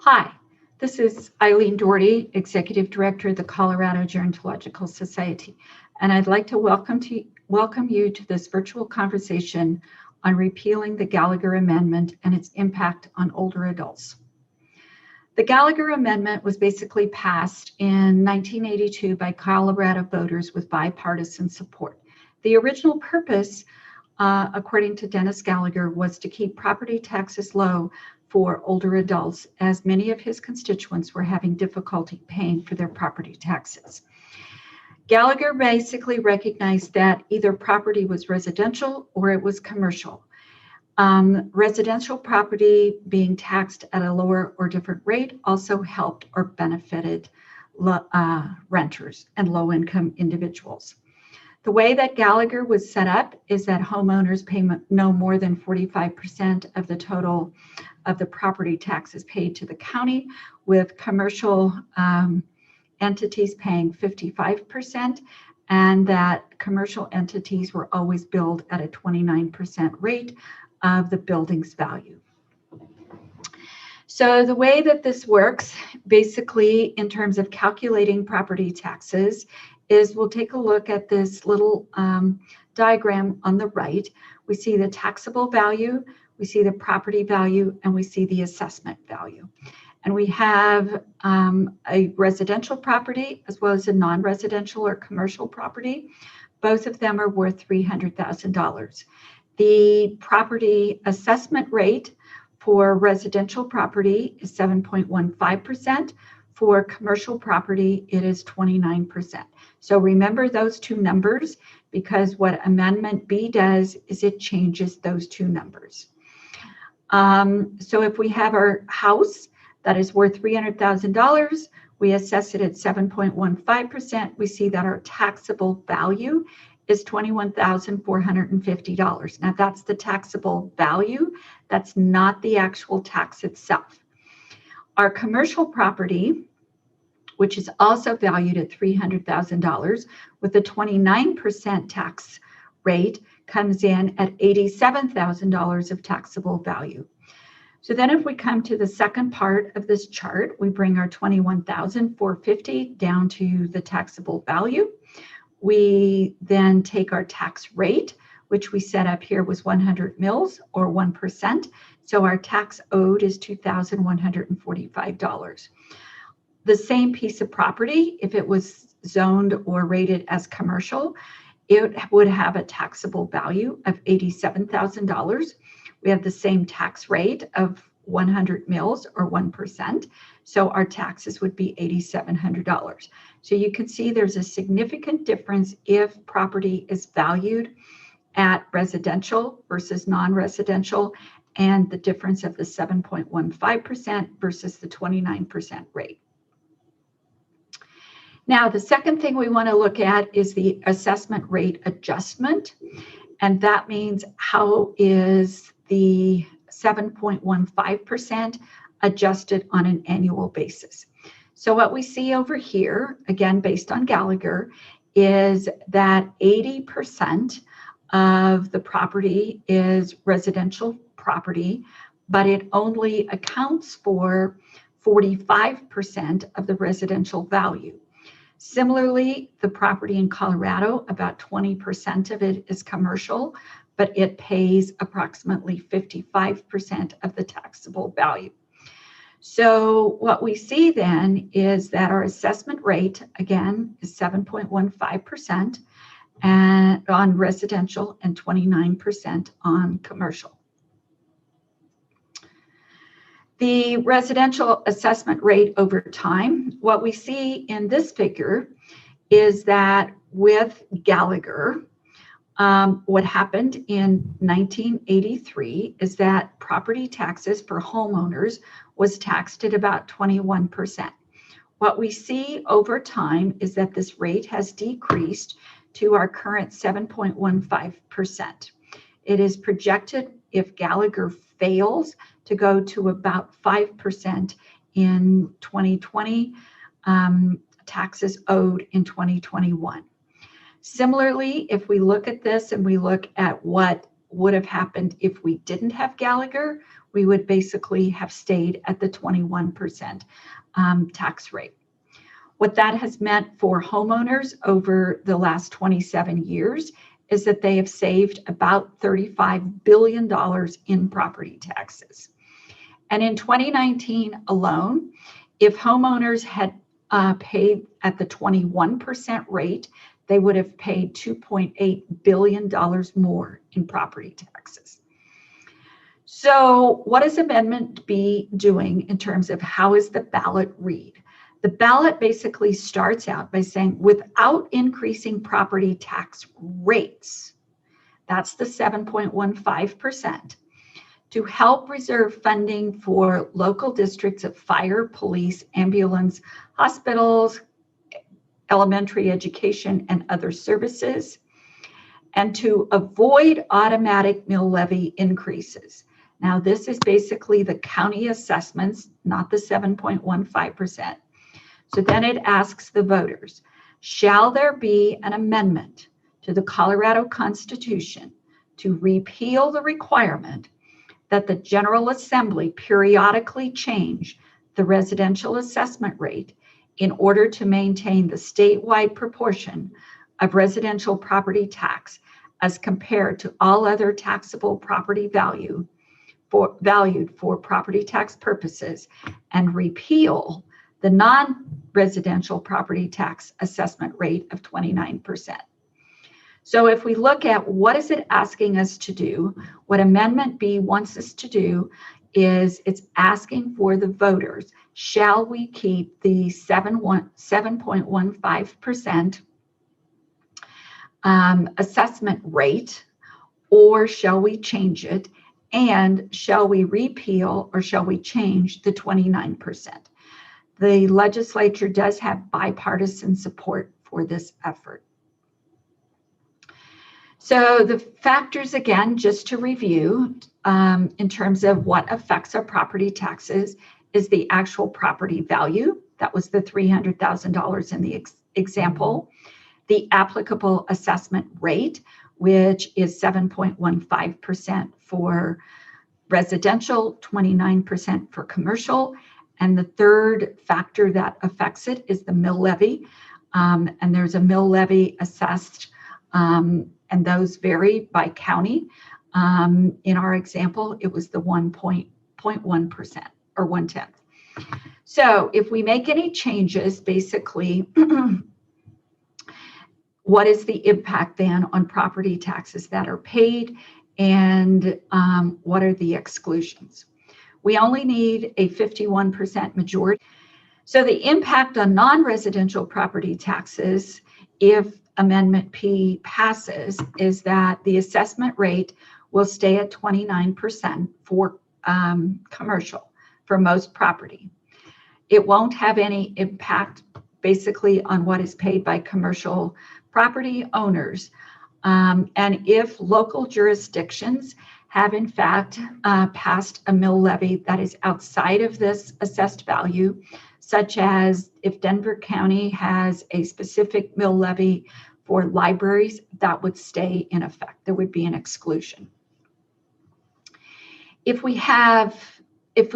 Hi, this is Eileen Doherty, Executive Director of the Colorado Gerontological Society, and I'd like to welcome you to this virtual conversation on repealing the Gallagher Amendment and its impact on older adults. The Gallagher Amendment was basically passed in 1982 by Colorado voters with bipartisan support. The original purpose, according to Dennis Gallagher, was to keep property taxes low for older adults, as many of his constituents were having difficulty paying for their property taxes. Gallagher basically recognized that either property was residential or it was commercial. Residential property being taxed at a lower or different rate also helped or benefited renters and low-income individuals. The way that Gallagher was set up is that homeowners pay no more than 45% of the total of the property taxes paid to the county, with commercial entities paying 55%, and that commercial entities were always billed at a 29% rate of the building's value. So the way that this works, basically in terms of calculating property taxes, is we'll take a look at this little diagram on the right. We see the taxable value, we see the property value, and we see the assessment value. And we have a residential property as well as a non-residential or commercial property. Both of them are worth $300,000. The property assessment rate for residential property is 7.15%. For commercial property, it is 29%. So remember those two numbers, because what Amendment B does is it changes those two numbers. So if we have our house that is worth $300,000, we assess it at 7.15%. We see that our taxable value is $21,450. Now that's the taxable value. That's not the actual tax itself. Our commercial property, which is also valued at $300,000 with a 29% tax rate, comes in at $87,000 of taxable value. So then if we come to the second part of this chart, we bring our $21,450 down to the taxable value. We then take our tax rate, which we set up here was 100 mils or 1%. So our tax owed is $2,145. The same piece of property, if it was zoned or rated as commercial, it would have a taxable value of $87,000. We have the same tax rate of 100 mils or 1%. So our taxes would be $8,700. So you can see there's a significant difference if property is valued at residential versus non-residential, and the difference of the 7.15% versus the 29% rate. Now, the second thing we want to look at is the assessment rate adjustment, and that means how is the 7.15% adjusted on an annual basis. So what we see over here, again, based on Gallagher, is that 80% of the property is residential property, but it only accounts for 45% of the residential value. Similarly, the property in Colorado, about 20% of it is commercial, but it pays approximately 55% of the taxable value. So what we see then is that our assessment rate, again, is 7.15% and on residential and 29% on commercial. The residential assessment rate over time, what we see in this figure is that with Gallagher, what happened in 1983 is that property taxes for homeowners was taxed at about 21%. What we see over time is that this rate has decreased to our current 7.15%. It is projected, if Gallagher fails, to go to about 5% in 2020, taxes owed in 2021. Similarly, if we look at this and we look at what would have happened if we didn't have Gallagher. We would basically have stayed at the 21% tax rate. What that has meant for homeowners over the last 27 years is that they have saved about $35 billion in property taxes. And in 2019 alone, if homeowners had paid at the 21% rate, they would have paid $2.8 billion more in property taxes. So what is Amendment B doing in terms of how is the ballot read? The ballot basically starts out by saying without increasing property tax rates, that's the 7.15%, to help reserve funding for local districts of fire, police, ambulance, hospitals, elementary education, and other services, and to avoid automatic mill levy increases. Now, this is basically the county assessments, not the 7.15%. So then it asks the voters, shall there be an amendment to the Colorado Constitution to repeal the requirement that the General Assembly periodically change the residential assessment rate in order to maintain the statewide proportion of residential property tax as compared to all other taxable property valued for property tax purposes, and repeal the non-residential property tax assessment rate of 29%. So if we look at what is it asking us to do, what Amendment B wants us to do is it's asking for the voters, shall we keep the 7.15% assessment rate, or shall we change it? And shall we repeal or shall we change the 29%? The legislature does have bipartisan support for this effort. So the factors, again, just to review, in terms of what affects our property taxes is the actual property value. That was the $300,000 in the example. The applicable assessment rate, which is 7.15% for residential, 29% for commercial. And the third factor that affects it is the mill levy. And there's a mill levy assessed, and those vary by county. In our example, it was the 1.1% or 1/10. So if we make any changes, basically, what is the impact then on property taxes that are paid, and what are the exclusions? We only need a 51% majority. So the impact on non-residential property taxes, if Amendment P passes, is that the assessment rate will stay at 29% for commercial, for most property. It won't have any impact basically on what is paid by commercial property owners. And if local jurisdictions have in fact passed a mill levy that is outside of this assessed value, such as if Denver County has a specific mill levy for libraries, that would stay in effect. There would be an exclusion. If we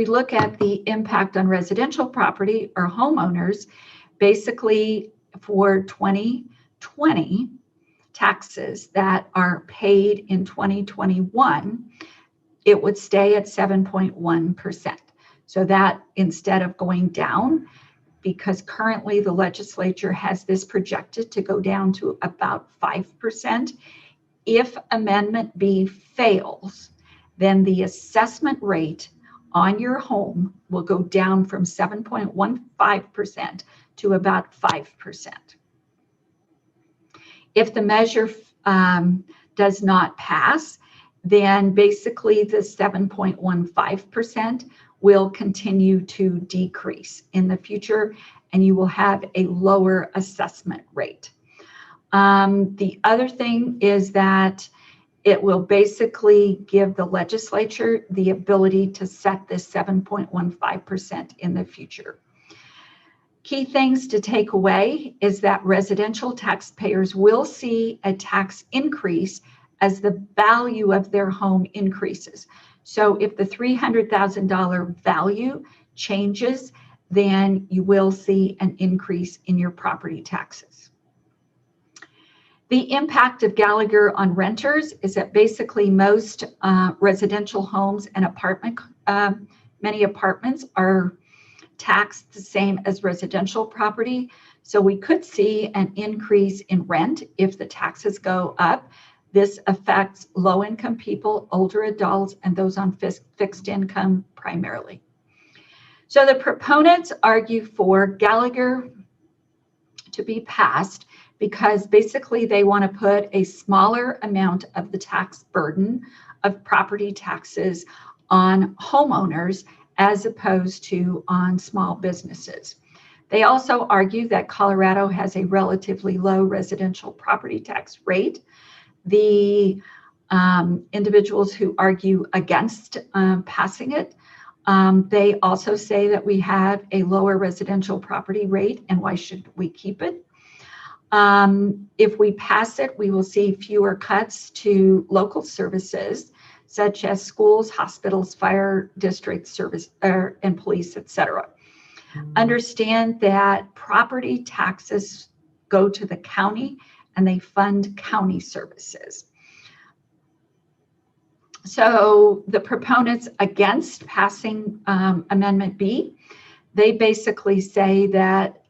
look at the impact on residential property or homeowners, basically for 2020 taxes that are paid in 2021, it would stay at 7.1%. So that instead of going down, because currently the legislature has this projected to go down to about 5%, if Amendment B fails, then the assessment rate on your home will go down from 7.15% to about 5%. If the measure does not pass, then basically the 7.15% will continue to decrease in the future, and you will have a lower assessment rate. The other thing is that it will basically give the legislature the ability to set this 7.15% in the future. Key things to take away is that residential taxpayers will see a tax increase as the value of their home increases. So if the $300,000 value changes, then you will see an increase in your property taxes. The impact of Gallagher on renters is that basically most residential homes and many apartments are taxed the same as residential property. So we could see an increase in rent if the taxes go up. This affects low-income people, older adults, and those on fixed income primarily. So the proponents argue for Gallagher to be passed because basically they want to put a smaller amount of the tax burden of property taxes on homeowners as opposed to on small businesses. They also argue that Colorado has a relatively low residential property tax rate. The individuals who argue against passing it, they also say that we have a lower residential property rate, and why should we keep it? If we pass it, we will see fewer cuts to local services, such as schools, hospitals, fire district service, and police, etc. Understand that property taxes go to the county and they fund county services. So the proponents against passing Amendment B, they basically say that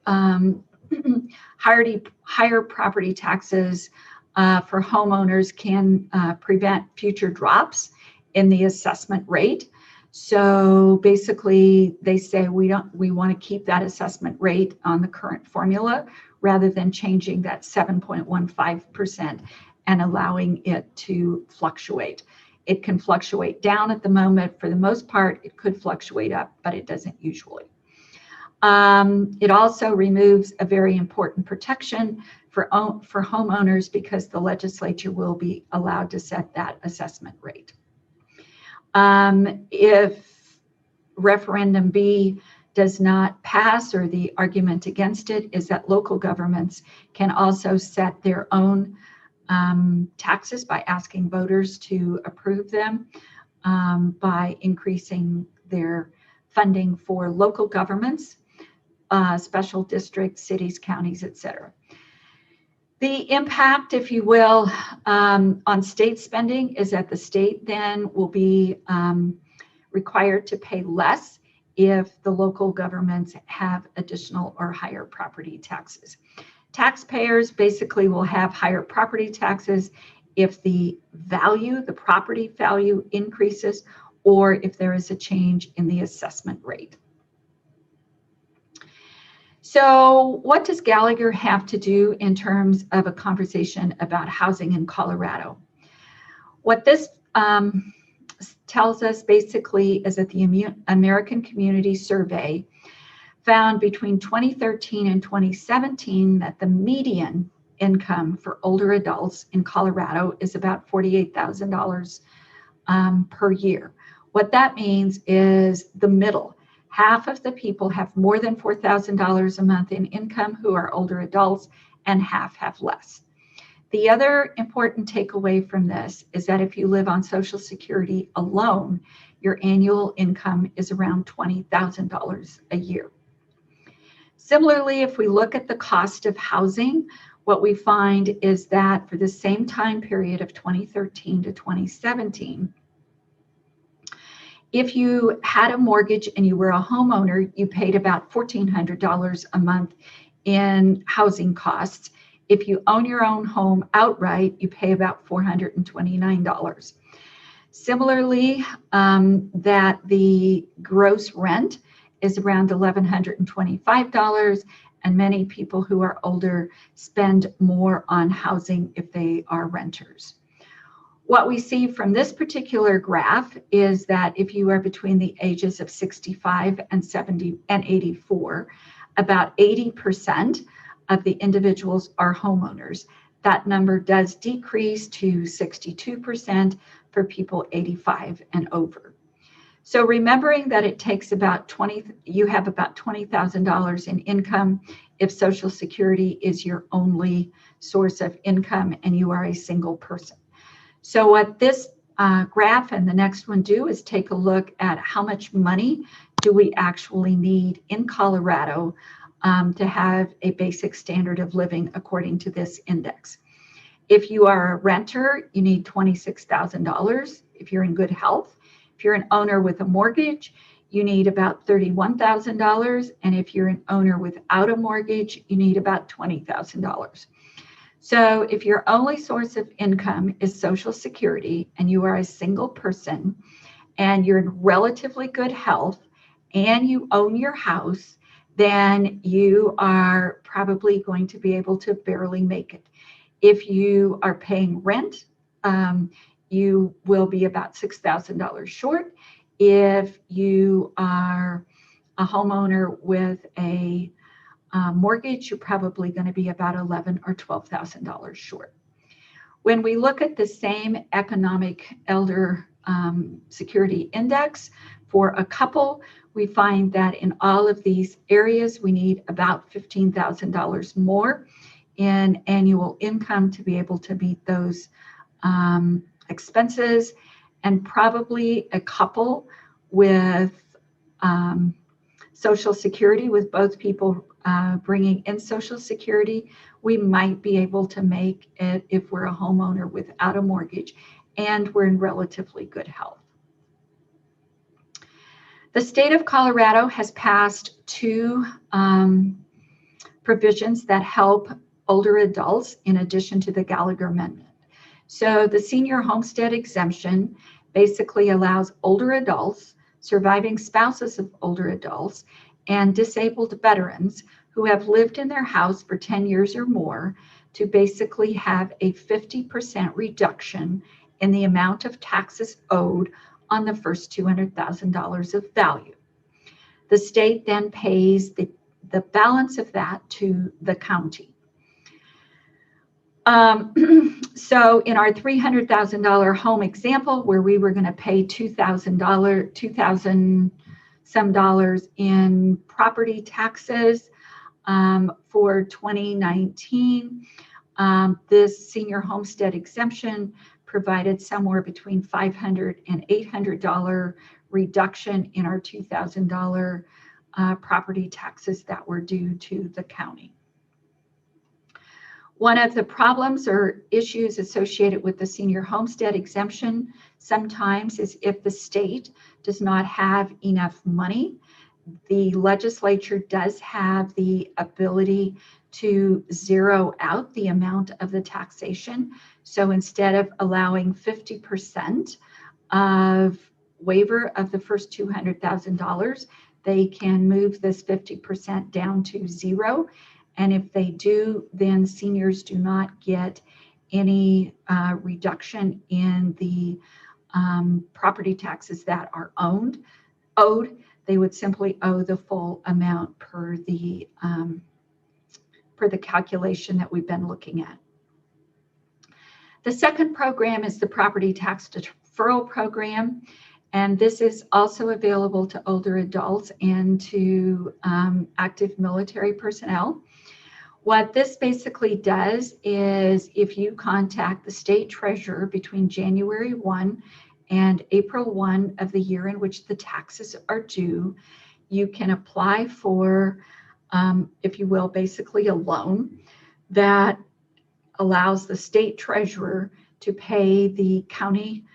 higher property taxes for homeowners can prevent future drops in the assessment rate. So basically they say we want to keep that assessment rate on the current formula rather than changing that 7.15% and allowing it to fluctuate. It can fluctuate down at the moment. For the most part, it could fluctuate up, but it doesn't usually. It also removes a very important protection for homeowners because the legislature will be allowed to set that assessment rate. If referendum B does not pass, or the argument against it is that local governments can also set their own taxes by asking voters to approve them by increasing their funding for local governments, special districts, cities, counties, etc. The impact, if you will, on state spending is that the state then will be required to pay less if the local governments have additional or higher property taxes. Taxpayers basically will have higher property taxes if the property value increases, or if there is a change in the assessment rate. So what does Gallagher have to do in terms of a conversation about housing in Colorado? What this tells us basically is that the American Community Survey found between 2013 and 2017 that the median income for older adults in Colorado is about $48,000 per year. What that means is the middle. Half of the people have more than $4,000 a month in income who are older adults, and half have less. The other important takeaway from this is that if you live on Social Security alone, your annual income is around $20,000 a year. Similarly, if we look at the cost of housing, what we find is that for the same time period of 2013 to 2017, if you had a mortgage and you were a homeowner, you paid about $1,400 a month in housing costs. If you own your own home outright, you pay about $429. Similarly, that the gross rent is around $1,125, and many people who are older spend more on housing if they are renters. What we see from this particular graph is that if you are between the ages of 65 and 70 and 84, about 80% of the individuals are homeowners. That number does decrease to 62% for people 85 and over. So remembering that it takes you have about $20,000 in income if Social Security is your only source of income and you are a single person. So what this graph and the next one do is take a look at how much money do we actually need in Colorado to have a basic standard of living according to this index. If you are a renter, you need $26,000 if you're in good health. If you're an owner with a mortgage, you need about $31,000. And if you're an owner without a mortgage, you need about $20,000. So if your only source of income is Social Security and you are a single person and you're in relatively good health and you own your house, then you are probably going to be able to barely make it. If you are paying rent, you will be about $6,000 short. If you are a homeowner with a mortgage, you're probably going to be about $11,000 or $12,000 short. When we look at the same economic elder security index for a couple, we find that in all of these areas, we need about $15,000 more in annual income to be able to meet those expenses, and probably a couple with Social Security, with both people bringing in Social Security, we might be able to make it if we're a homeowner without a mortgage and we're in relatively good health. The state of Colorado has passed two provisions that help older adults in addition to the Gallagher Amendment. So the Senior Homestead Exemption basically allows older adults, surviving spouses of older adults, and disabled veterans who have lived in their house for 10 years or more to basically have a 50% reduction in the amount of taxes owed on the first $200,000 of value. The state then pays the balance of that to the county. So in our $300,000 home example, where we were going to pay $2,000 some dollars in property taxes for 2019, this senior homestead exemption provided somewhere between $500 and $800 reduction in our $2,000 property taxes that were due to the county. One of the problems or issues associated with the senior homestead exemption sometimes is if the state does not have enough money, the legislature does have the ability to zero out the amount of the taxation. So instead of allowing 50% of waiver of the first $200,000, they can move this 50% down to zero. And if they do, then seniors do not get any reduction in the property taxes that are owed. They would simply owe the full amount per the calculation that we've been looking at. The second program is the property tax deferral program. And this is also available to older adults and to active military personnel. What this basically does is if you contact the state treasurer between January 1 and April 1 of the year in which the taxes are due, you can apply for, if you will, basically a loan that allows the state treasurer to pay the county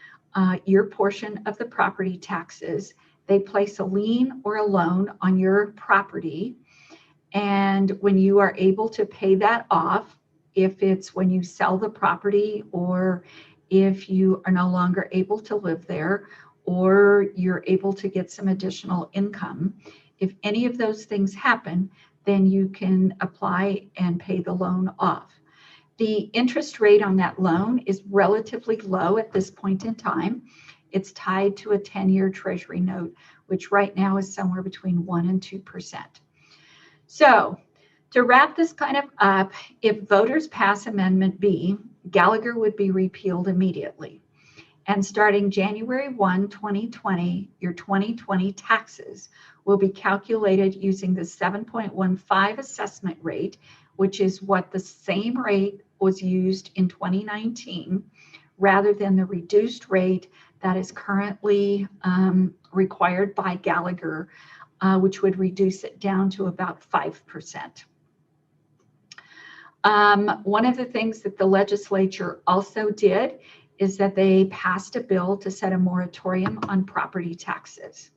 your portion of the property taxes. They place a lien or a loan on your property. And when you are able to pay that off, if it's when you sell the property or if you are no longer able to live there or you're able to get some additional income, if any of those things happen, then you can apply and pay the loan off. The interest rate on that loan is relatively low at this point in time. It's tied to a 10-year treasury note, which right now is somewhere between 1% and 2%. So to wrap this kind of up, if voters pass Amendment B, Gallagher would be repealed immediately. And starting January 1, 2020, your 2020 taxes will be calculated using the 7.15 assessment rate, which is what the same rate was used in 2019, rather than the reduced rate that is currently required by Gallagher, which would reduce it down to about 5%. One of the things that the legislature also did is that they passed a bill to set a moratorium on property taxes.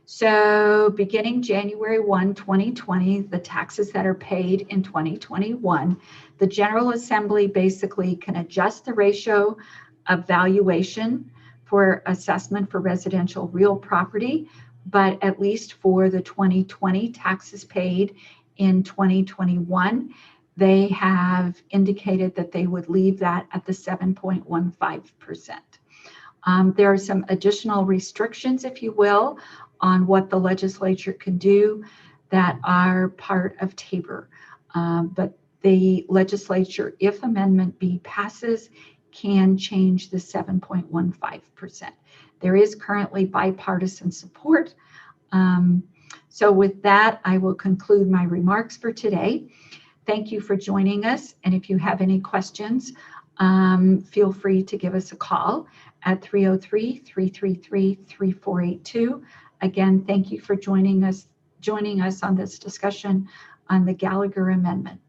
So beginning January 1, 2020, the taxes that are paid in 2021, the General Assembly basically can adjust the ratio of valuation for assessment for residential real property, but at least for the 2020 taxes paid in 2021, they have indicated that they would leave that at the 7.15%. There are some additional restrictions, if you will, on what the legislature can do that are part of TABOR. But the legislature, if Amendment B passes, can change the 7.15%. There is currently bipartisan support. So with that, I will conclude my remarks for today. Thank you for joining us. And if you have any questions, feel free to give us a call at 303-333-3482. Again, thank you for joining us on this discussion on the Gallagher Amendment.